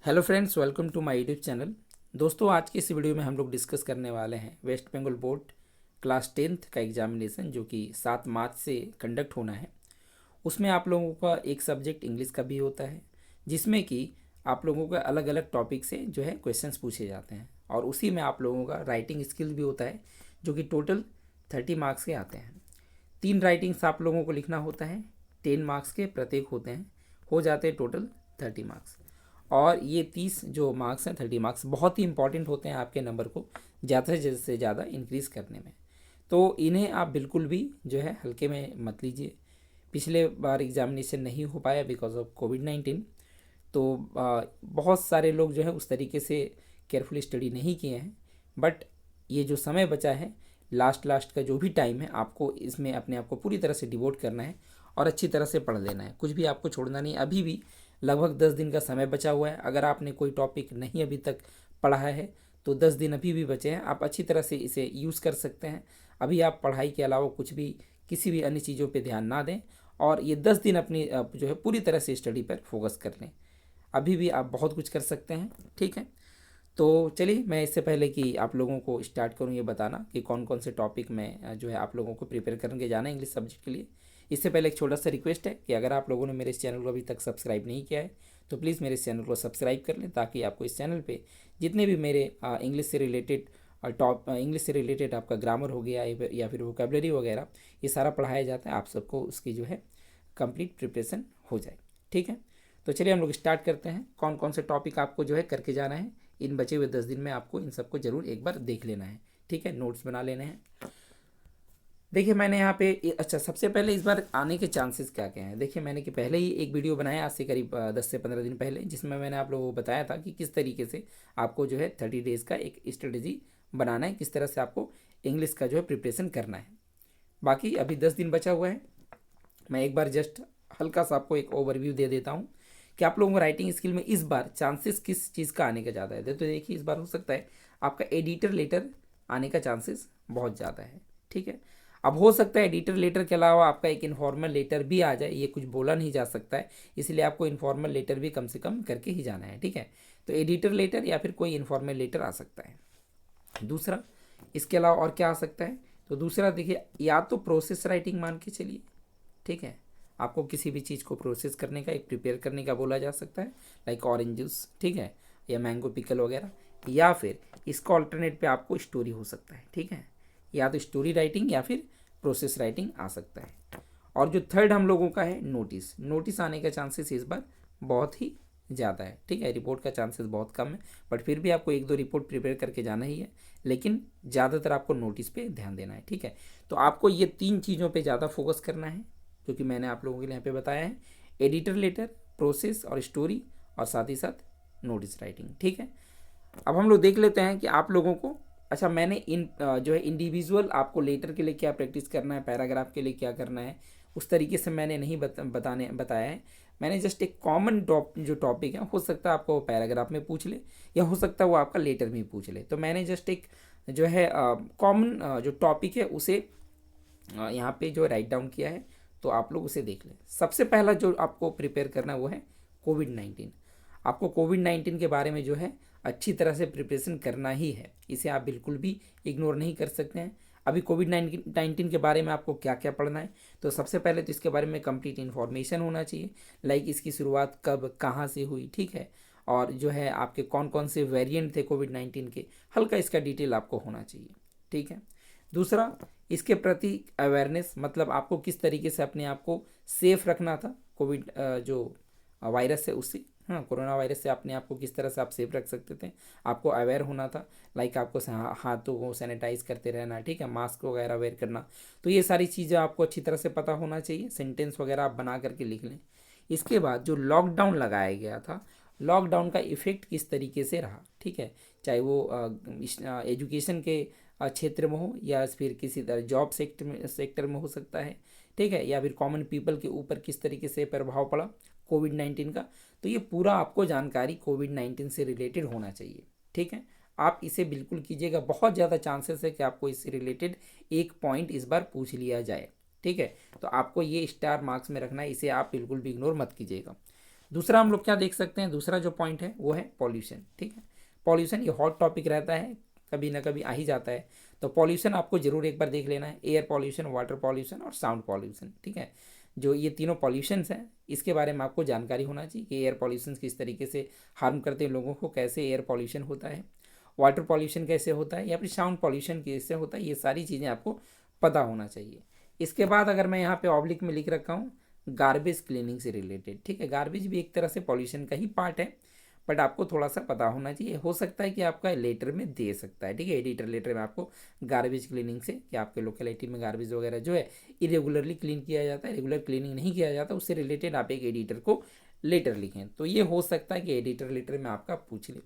Hello friends, welcome to my YouTube channel. दोस्तों, आज की इस वीडियो में हम लोग डिस्कस करने वाले हैं waste Bengal board class 10th का एग्जामिनेशन जो कि 7 मार्च से कंडक्ट होना है। उसमें आप लोगों का एक सब्जेक्ट इंग्लिश का भी होता है, जिसमें कि आप लोगों का अलग अलग टॉपिक से जो है क्वेश्चंस पूछे जाते हैं, और उसी में आप लोगों का राइटिंग स्किल भी होता है जो कि टोटल 30 मार्क्स के आते हैं। 3 राइटिंग्स आप लोगों को लिखना होता है, 10 मार्क्स के प्रत्येक होते हैं, हो जाते हैं टोटल 30 मार्क्स। और ये 30 जो मार्क्स हैं, 30 मार्क्स बहुत ही इंपॉर्टेंट होते हैं आपके नंबर को ज़्यादा से ज़्यादा इंक्रीज़ करने में। तो इन्हें आप बिल्कुल भी जो है हल्के में मत लीजिए। पिछले बार एग्जामिनेशन नहीं हो पाया बिकॉज ऑफ कोविड-19। तो बहुत सारे लोग जो है उस तरीके से केयरफुली स्टडी नहीं किए हैं, बट ये जो समय बचा है, लास्ट का जो भी टाइम है, आपको इसमें अपने आप को पूरी तरह से डिवोट करना है और अच्छी तरह से पढ़ लेना है। कुछ भी आपको छोड़ना नहीं। अभी भी लगभग 10 दिन का समय बचा हुआ है। अगर आपने कोई टॉपिक नहीं अभी तक पढ़ा है तो 10 दिन अभी भी बचे हैं, आप अच्छी तरह से इसे यूज़ कर सकते हैं। अभी आप पढ़ाई के अलावा कुछ भी किसी भी अन्य चीज़ों पे ध्यान ना दें, और ये 10 दिन अपनी जो है पूरी तरह से स्टडी पर फोकस कर लें। अभी भी आप बहुत कुछ कर सकते हैं, ठीक है। तो चलिए, मैं इससे पहले कि आप लोगों को स्टार्ट करूं ये बताना कि कौन कौन से टॉपिक में जो है आप लोगों को प्रिपेयर करके जाना है इंग्लिश सब्जेक्ट के लिए। इससे पहले एक छोटा सा रिक्वेस्ट है कि अगर आप लोगों ने मेरे इस चैनल को अभी तक सब्सक्राइब नहीं किया है तो प्लीज़ मेरे इस चैनल को सब्सक्राइब कर लें, ताकि आपको इस चैनल पे जितने भी मेरे इंग्लिश से रिलेटेड इंग्लिश से रिलेटेड आपका ग्रामर हो गया या फिर वोकेबलरी वगैरह, ये सारा पढ़ाया जाता है, आप सबको उसकी जो है कंप्लीट प्रिपरेशन हो जाए, ठीक है। तो चलिए हम लोग स्टार्ट करते हैं। कौन कौन से टॉपिक आपको जो है करके जाना है इन बचे हुए 10 दिन में, आपको इन सबको जरूर एक बार देख लेना है, ठीक है। नोट्स बना लेने हैं। देखिए, मैंने यहाँ पे अच्छा, सबसे पहले इस बार आने के चांसेस क्या क्या हैं। देखिए, मैंने कि पहले ही एक वीडियो बनाया आज से करीब 10 से 15 दिन पहले, जिसमें मैंने आप लोगों को बताया था कि किस तरीके से आपको जो है 30 डेज़ का एक स्ट्रेटेजी बनाना है, किस तरह से आपको इंग्लिश का जो है प्रिपरेशन करना है। बाकी अभी 10 दिन बचा हुआ है। मैं एक बार जस्ट हल्का सा आपको एक ओवरव्यू दे देता हूँ कि आप लोगों को राइटिंग स्किल में इस बार चांसेस किस चीज़ का आने का ज़्यादा है। तो देखिए, इस बार हो सकता है आपका एडिटर लेटर आने का चांसेस बहुत ज़्यादा है, ठीक है। अब हो सकता है एडिटर लेटर के अलावा आपका एक इन्फॉर्मल लेटर भी आ जाए, ये कुछ बोला नहीं जा सकता है, इसलिए आपको इन्फॉर्मल लेटर भी कम से कम करके ही जाना है, ठीक है। तो एडिटर लेटर या फिर कोई इन्फॉर्मल लेटर आ सकता है। दूसरा, इसके अलावा और क्या आ सकता है, तो दूसरा देखिए, या तो प्रोसेस राइटिंग मान के चलिए, ठीक है। आपको किसी भी चीज़ को प्रोसेस करने का, एक प्रिपेयर करने का बोला जा सकता है, लाइक ऑरेंज जूस, ठीक है, या मैंगो पिकल वगैरह। या फिर इसका ऑल्टरनेट पे आपको स्टोरी हो सकता है, ठीक है। या तो स्टोरी राइटिंग या फिर प्रोसेस राइटिंग आ सकता है। और जो थर्ड हम लोगों का है, नोटिस। नोटिस आने का चांसेस इस बार बहुत ही ज़्यादा है, ठीक है। रिपोर्ट का चांसेस बहुत कम है, बट फिर भी आपको एक दो रिपोर्ट प्रिपेयर करके जाना ही है, लेकिन ज़्यादातर आपको नोटिस पे ध्यान देना है, ठीक है। तो आपको ये 3 चीज़ों पे ज़्यादा फोकस करना है, जो कि मैंने आप लोगों के लिए यहाँ पे बताया है। एडिटर लेटर, प्रोसेस और स्टोरी, और साथ ही साथ नोटिस राइटिंग, ठीक है। अब हम लोग देख लेते हैं कि आप लोगों को, अच्छा, मैंने इन जो है इंडिविजुअल आपको लेटर के लिए क्या प्रैक्टिस करना है, पैराग्राफ के लिए क्या करना है, उस तरीके से मैंने नहीं बताया है। मैंने जस्ट एक कॉमन जो टॉपिक है, हो सकता है आपको पैराग्राफ में पूछ ले, या हो सकता है वो आपका लेटर में पूछ ले। तो मैंने जस्ट एक जो है कॉमन जो टॉपिक है उसे यहाँ पे जो राइट डाउन किया है, तो आप लोग उसे देख लें। सबसे पहला जो आपको प्रिपेयर करना है वो है कोविड-19। आपको कोविड-19 के बारे में जो है अच्छी तरह से प्रिपरेशन करना ही है, इसे आप बिल्कुल भी इग्नोर नहीं कर सकते हैं। अभी कोविड-19 के बारे में आपको क्या क्या पढ़ना है, तो सबसे पहले तो इसके बारे में कंप्लीट इन्फॉर्मेशन होना चाहिए, लाइक इसकी शुरुआत कब कहाँ से हुई, ठीक है, और जो है आपके कौन कौन से वेरिएंट थे कोविड-19 के, हल्का इसका डिटेल आपको होना चाहिए, ठीक है। दूसरा, इसके प्रति अवेयरनेस, मतलब आपको किस तरीके से अपने आप को सेफ रखना था कोविड जो वायरस है उससे, हाँ, कोरोना वायरस से अपने आप को किस तरह से आप सेफ रख सकते थे, आपको अवेयर होना था। लाइक आपको हाथों को सैनिटाइज करते रहना, ठीक है, मास्क वगैरह वेयर करना। तो ये सारी चीज़ें आपको अच्छी तरह से पता होना चाहिए। सेंटेंस वगैरह आप बना करके लिख लें। इसके बाद जो लॉकडाउन लगाया गया था, लॉकडाउन का इफ़ेक्ट किस तरीके से रहा, ठीक है, चाहे वो एजुकेशन के क्षेत्र में हो, या फिर किसी तरह जॉब सेक्टर में हो सकता है, ठीक है, या फिर कॉमन पीपल के ऊपर किस तरीके से प्रभाव पड़ा कोविड-19 का। तो ये पूरा आपको जानकारी कोविड-19 से रिलेटेड होना चाहिए, ठीक है। आप इसे बिल्कुल कीजिएगा, बहुत ज़्यादा चांसेस है कि आपको इससे रिलेटेड एक पॉइंट इस बार पूछ लिया जाए, ठीक है। तो आपको ये स्टार मार्क्स में रखना है, इसे आप बिल्कुल भी इग्नोर मत कीजिएगा। दूसरा हम लोग क्या देख सकते हैं, दूसरा जो पॉइंट है वो है पॉल्यूशन। ठीक है, पॉल्यूशन ये हॉट टॉपिक रहता है, कभी ना कभी आ ही जाता है। तो पॉल्यूशन आपको जरूर एक बार देख लेना है, एयर पॉल्यूशन, वाटर पॉल्यूशन और साउंड पॉल्यूशन। ठीक है, जो ये तीनों पॉल्यूशंस हैं इसके बारे में आपको जानकारी होना चाहिए कि एयर पॉल्यूशन किस तरीके से हार्म करते हैं लोगों को, कैसे एयर पॉल्यूशन होता है, वाटर पॉल्यूशन कैसे होता है, या फिर साउंड पॉल्यूशन कैसे होता है, ये सारी चीज़ें आपको पता होना चाहिए। इसके बाद अगर मैं यहाँ पे ऑब्लिक में लिख रखा हूँ गार्बेज क्लीनिंग से रिलेटेड। ठीक है, गार्बेज भी एक तरह से पॉल्यूशन का ही पार्ट है, बट आपको थोड़ा सा पता होना चाहिए। हो सकता है कि आपका लेटर में दे सकता है, ठीक है, एडिटर लेटर में आपको गार्बेज क्लीनिंग से, कि आपके लोकेलिटी में गार्बेज वगैरह जो है इरेगुलरली क्लीन किया जाता है, रेगुलर क्लीनिंग नहीं किया जाता, उससे रिलेटेड आप एक एडिटर को लेटर लिखें। तो ये हो सकता है कि एडिटर लेटर में आपका पूछ ले,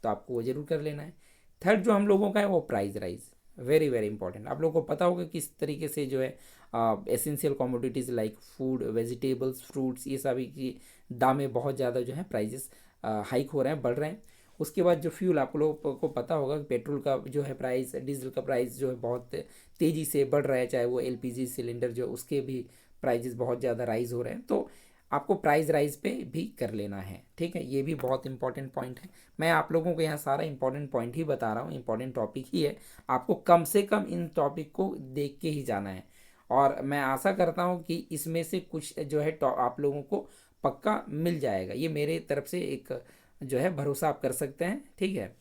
तो आपको वो जरूर कर लेना है। थर्ड जो हम लोगों का है वो price rise, very very important. आप लोगों को पता होगा किस तरीके से जो है essential commodities like food, vegetables, fruits, ये सभी की दामें बहुत ज़्यादा जो है प्राइजेस हाइक हो रहे हैं, बढ़ रहे हैं। उसके बाद जो फ्यूल, आप लोगों को पता होगा कि पेट्रोल का जो है प्राइस, डीजल का प्राइस जो है बहुत तेज़ी से बढ़ रहा है, चाहे वो एलपीजी सिलेंडर जो उसके भी प्राइजेस बहुत ज़्यादा राइज हो रहे हैं। तो आपको प्राइस राइज पे भी कर लेना है। ठीक है, ये भी बहुत इंपॉर्टेंट पॉइंट है। मैं आप लोगों को यहाँ सारा इंपॉर्टेंट पॉइंट ही बता रहा हूँ, इंपॉर्टेंट टॉपिक ही है, आपको कम से कम इन टॉपिक को देख के ही जाना है। और मैं आशा करता हूँ कि इसमें से कुछ जो है आप लोगों को पक्का मिल जाएगा, ये मेरे तरफ से एक जो है भरोसा आप कर सकते हैं। ठीक है,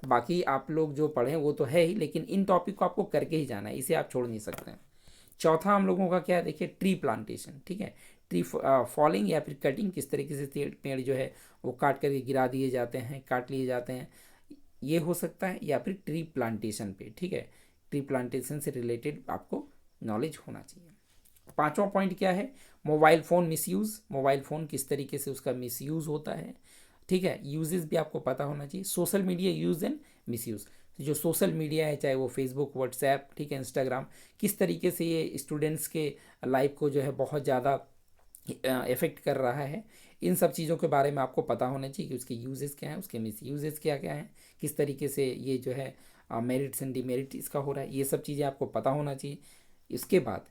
बाकी आप लोग जो पढ़ें वो तो है ही, लेकिन इन टॉपिक को आपको करके ही जाना है, इसे आप छोड़ नहीं सकते हैं। चौथा हम लोगों का क्या है, देखिए ट्री प्लांटेशन। ठीक है, ट्री फॉलिंग या फिर कटिंग, किस तरीके से पेड़ जो है वो काट करके गिरा दिए जाते हैं, काट लिए जाते हैं, ये हो सकता है, या फिर ट्री प्लांटेशन पे। ठीक है, ट्री प्लांटेशन से रिलेटेड आपको नॉलेज होना चाहिए। पांचवा पॉइंट क्या है, mobile phone misuse, mobile phone किस तरीके से उसका मिसयूज़ होता है। ठीक है, यूजेस भी आपको पता होना चाहिए। Social media use and misuse, जो सोशल मीडिया है, चाहे वो फेसबुक, व्हाट्सएप, ठीक है, इंस्टाग्राम, किस तरीके से ये स्टूडेंट्स के लाइफ को जो है बहुत ज़्यादा इफ़ेक्ट कर रहा है, इन सब चीज़ों के बारे में आपको पता होना चाहिए कि उसके यूजेस क्या हैं, उसके मिस यूजेस क्या क्या हैं, किस तरीके से ये जो है मेरिट्स एंड डिमेरिट इसका हो रहा है, ये सब चीज़ें आपको पता होना चाहिए। इसके बाद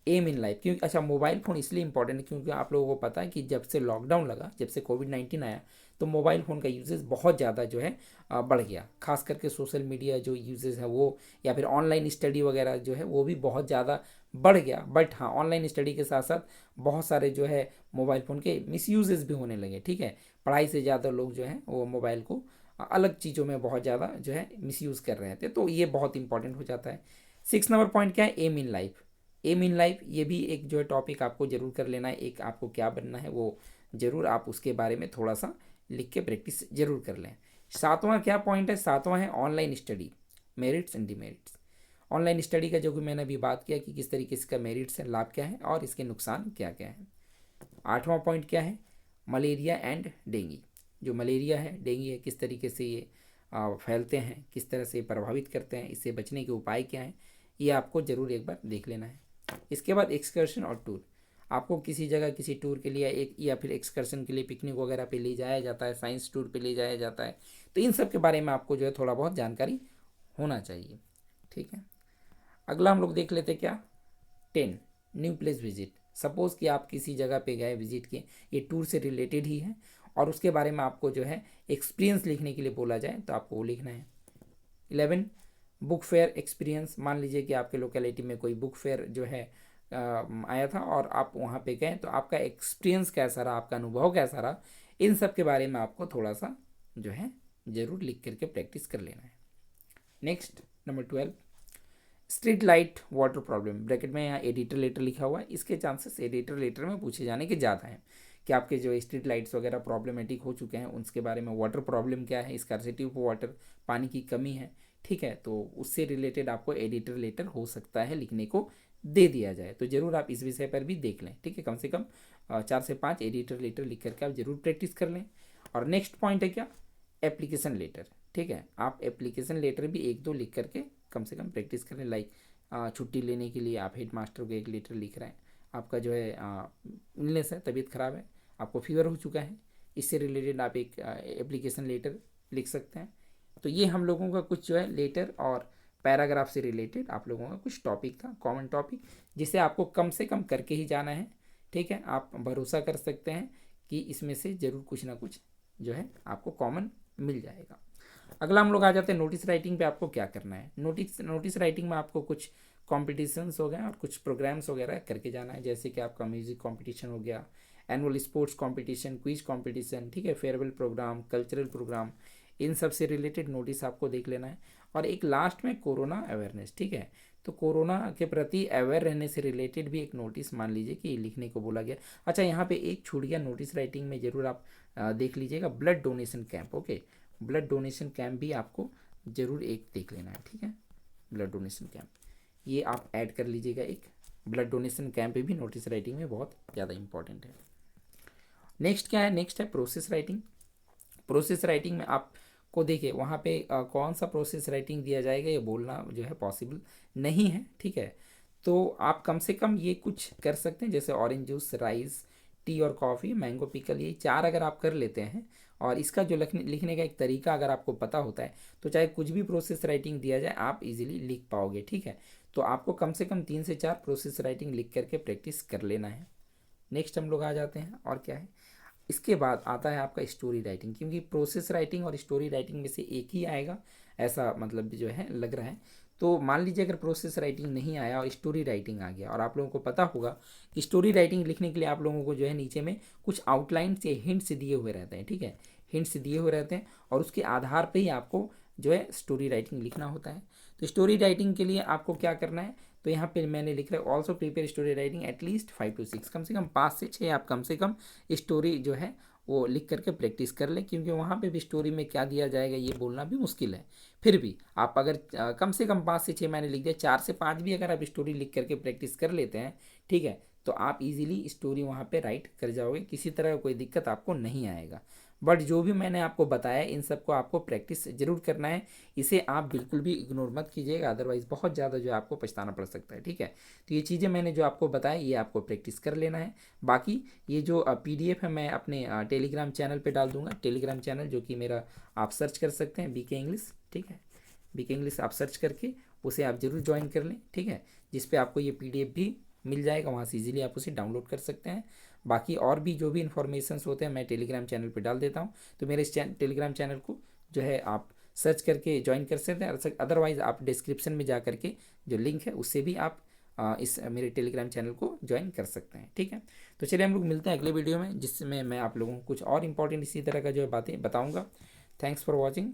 एम इन लाइफ, क्योंकि अच्छा मोबाइल फ़ोन इसलिए इंपॉर्टेंट है क्योंकि आप लोगों को पता है कि जब से लॉकडाउन लगा, जब से कोविड-19 आया, तो मोबाइल फ़ोन का यूजेस बहुत ज़्यादा जो है बढ़ गया। खास करके सोशल मीडिया जो यूजेस है वो, या फिर ऑनलाइन स्टडी वगैरह जो है वो भी बहुत ज़्यादा बढ़ गया। बट हाँ, ऑनलाइन स्टडी के साथ साथ बहुत सारे जो है मोबाइल फ़ोन के मिस भी होने लगे। ठीक है, पढ़ाई से ज़्यादा लोग जो हैं वो मोबाइल को अलग चीज़ों में बहुत ज़्यादा जो है मिस कर रहे थे, तो ये बहुत इंपॉर्टेंट हो जाता है। 6 नंबर पॉइंट क्या है, aim in life. Aim in life ये भी एक जो है टॉपिक आपको जरूर कर लेना है, एक आपको क्या बनना है वो जरूर आप उसके बारे में थोड़ा सा लिख के प्रैक्टिस जरूर कर लें। सातवां क्या पॉइंट है, सातवां है online study, merits and demerits. Online study का जो कि मैंने अभी बात किया कि किस तरीके से इसका मेरिट्स है, लाभ क्या है और इसके नुकसान क्या क्या है। आठवां पॉइंट क्या है, मलेरिया एंड डेंगू। जो मलेरिया है, डेंगू है, किस तरीके से ये फैलते हैं, किस तरह से प्रभावित करते हैं, इससे बचने के उपाय क्या हैं, ये आपको ज़रूर एक बार देख लेना है। इसके बाद एक्सकर्शन और टूर, आपको किसी जगह किसी टूर के लिए एक या फिर एक्सकर्शन के लिए पिकनिक वगैरह पे ले जाया जाता है, साइंस टूर पे ले जाया जाता है, तो इन सब के बारे में आपको जो है थोड़ा बहुत जानकारी होना चाहिए। ठीक है, अगला हम लोग देख लेते क्या, 10 न्यू प्लेस विजिट। सपोज़ कि आप किसी जगह पे गए, विजिट किए, ये टूर से रिलेटेड ही है, और उसके बारे में आपको जो है एक्सपीरियंस लिखने के लिए बोला जाए तो आपको वो लिखना है। 11 बुक फेयर एक्सपीरियंस, मान लीजिए कि आपके लोकेलिटी में कोई बुक फेयर जो है आया था और आप वहाँ पे गए, तो आपका एक्सपीरियंस कैसा रहा, आपका अनुभव कैसा रहा, इन सब के बारे में आपको थोड़ा सा जो है ज़रूर लिख करके प्रैक्टिस कर लेना है। Next number 12, street light water problem, bracket में यहाँ एडिटर लेटर लिखा हुआ है, इसके चांसेस एडिटर लेटर में पूछे जाने के ज़्यादा हैं कि आपके जो स्ट्रीट लाइट्स वगैरह प्रॉब्लमेटिक हो चुके हैं, उसके बारे में वाटर प्रॉब्लम क्या है, स्कार्सिटी ऑफ वाटर, पानी की कमी है। ठीक है, तो उससे रिलेटेड आपको एडिटर लेटर हो सकता है लिखने को दे दिया जाए, तो ज़रूर आप इस विषय पर भी देख लें। ठीक है, कम से कम 4 से 5 एडिटर लेटर लिख करके आप ज़रूर प्रैक्टिस कर लें। और नेक्स्ट पॉइंट है क्या, एप्लीकेशन लेटर। ठीक है, आप एप्लीकेशन लेटर भी 1-2 लिख करके कम से कम प्रैक्टिस करें। लाइक छुट्टी लेने के लिए आप हेड मास्टर को एक लेटर लिख रहे हैं, आपका जो है इलनेस है, तबीयत ख़राब है, आपको फीवर हो चुका है, इससे रिलेटेड आप एक एप्लीकेशन लेटर लिख सकते हैं। तो ये हम लोगों का कुछ जो है लेटर और पैराग्राफ से रिलेटेड आप लोगों का कुछ टॉपिक था, कॉमन टॉपिक, जिसे आपको कम से कम करके ही जाना है। ठीक है, आप भरोसा कर सकते हैं कि इसमें से ज़रूर कुछ ना कुछ जो है आपको कॉमन मिल जाएगा। अगला हम लोग आ जाते हैं नोटिस राइटिंग पे। आपको क्या करना है, नोटिस राइटिंग में आपको कुछ कॉम्पिटिशन्स हो गए और कुछ प्रोग्राम्स वगैरह करके जाना है, जैसे कि आपका म्यूज़िक कॉम्पिटिशन हो गया, annual sports competition, quiz competition, ठीक है, फेयरवेल प्रोग्राम, कल्चरल प्रोग्राम, इन सब से रिलेटेड नोटिस आपको देख लेना है। और एक लास्ट में कोरोना अवेयरनेस, ठीक है, तो कोरोना के प्रति अवेयर रहने से रिलेटेड भी एक नोटिस मान लीजिए कि लिखने को बोला गया। अच्छा, यहाँ पे एक छूट गया नोटिस राइटिंग में, ज़रूर आप देख लीजिएगा, blood donation camp. Okay, blood donation camp भी आपको ज़रूर एक देख लेना है, ठीक है, ब्लड डोनेशन कैंप ये आप ऐड कर लीजिएगा। एक ब्लड डोनेशन कैंप भी नोटिस राइटिंग में बहुत ज़्यादा इंपॉर्टेंट है। नेक्स्ट क्या है, नेक्स्ट है प्रोसेस राइटिंग। प्रोसेस राइटिंग में आपको देखिए वहाँ पे कौन सा प्रोसेस राइटिंग दिया जाएगा ये बोलना जो है पॉसिबल नहीं है, ठीक है। तो आप कम से कम ये कुछ कर सकते हैं, जैसे ऑरेंज जूस, राइस, टी और कॉफ़ी, मैंगो पिकल, ये 4 अगर आप कर लेते हैं और इसका जो लिखने का एक तरीका अगर आपको पता होता है तो चाहे कुछ भी प्रोसेस राइटिंग दिया जाए आप इजीली लिख पाओगे, ठीक है। तो आपको कम से कम 3 से 4 प्रोसेस राइटिंग लिख करके प्रैक्टिस कर लेना है। नेक्स्ट हम लोग आ जाते हैं और क्या है, इसके बाद आता है आपका स्टोरी राइटिंग, क्योंकि प्रोसेस राइटिंग और स्टोरी राइटिंग में से एक ही आएगा ऐसा मतलब जो है लग रहा है। तो मान लीजिए अगर प्रोसेस राइटिंग नहीं आया और स्टोरी राइटिंग आ गया, और आप लोगों को पता होगा कि स्टोरी राइटिंग लिखने के लिए आप लोगों को जो है नीचे में कुछ आउटलाइंस या हिंट्स दिए हुए रहते हैं, ठीक है, हिंट्स दिए हुए रहते हैं और उसके आधार पर ही आपको जो है स्टोरी राइटिंग लिखना होता है। तो स्टोरी राइटिंग के लिए आपको क्या करना है, तो यहाँ पे मैंने लिख रहा है also prepare story writing at least 5 to 6, कम से कम 5 से 6 आप कम से कम स्टोरी जो है वो लिख करके प्रैक्टिस कर लें, क्योंकि वहाँ पे भी स्टोरी में क्या दिया जाएगा ये बोलना भी मुश्किल है। फिर भी आप अगर कम से कम 5 से 6 मैंने लिख दिया, 4 से 5 भी अगर आप स्टोरी लिख करके प्रैक्टिस कर लेते हैं, ठीक है, तो आप इजीली स्टोरी वहाँ पे राइट कर जाओगे, किसी तरह का कोई दिक्कत आपको नहीं आएगा। बट जो भी मैंने आपको बताया इन सबको आपको प्रैक्टिस जरूर करना है, इसे आप बिल्कुल भी इग्नोर मत कीजिएगा, अदरवाइज़ बहुत ज़्यादा जो है आपको पछताना पड़ सकता है, ठीक है। तो ये चीज़ें मैंने जो आपको बताया ये आपको प्रैक्टिस कर लेना है। बाकी ये जो PDF है मैं अपने टेलीग्राम चैनल पे डाल दूंगा, टेलीग्राम चैनल जो कि मेरा आप सर्च कर सकते हैं BK इंग्लिश, ठीक है, BK इंग्लिश आप सर्च करके उसे आप ज़रूर ज्वाइन कर लें, ठीक है, जिस पे आपको ये PDF भी मिल जाएगा, वहाँ से इजीली आप उसे डाउनलोड कर सकते हैं। बाकी और भी जो भी इन्फॉर्मेशंस होते हैं मैं टेलीग्राम चैनल पे डाल देता हूँ, तो मेरे इस टेलीग्राम चैनल को जो है आप सर्च करके ज्वाइन कर सकते हैं। अदरवाइज़ आप डिस्क्रिप्शन में जा करके जो लिंक है उससे भी आप इस मेरे टेलीग्राम चैनल को ज्वाइन कर सकते हैं, ठीक है। तो चलिए हम लोग मिलते हैं अगले वीडियो में, जिसमें मैं आप लोगों को कुछ और इंपॉर्टेंट इसी तरह का जो है बातें बताऊँगा। Thanks for watching.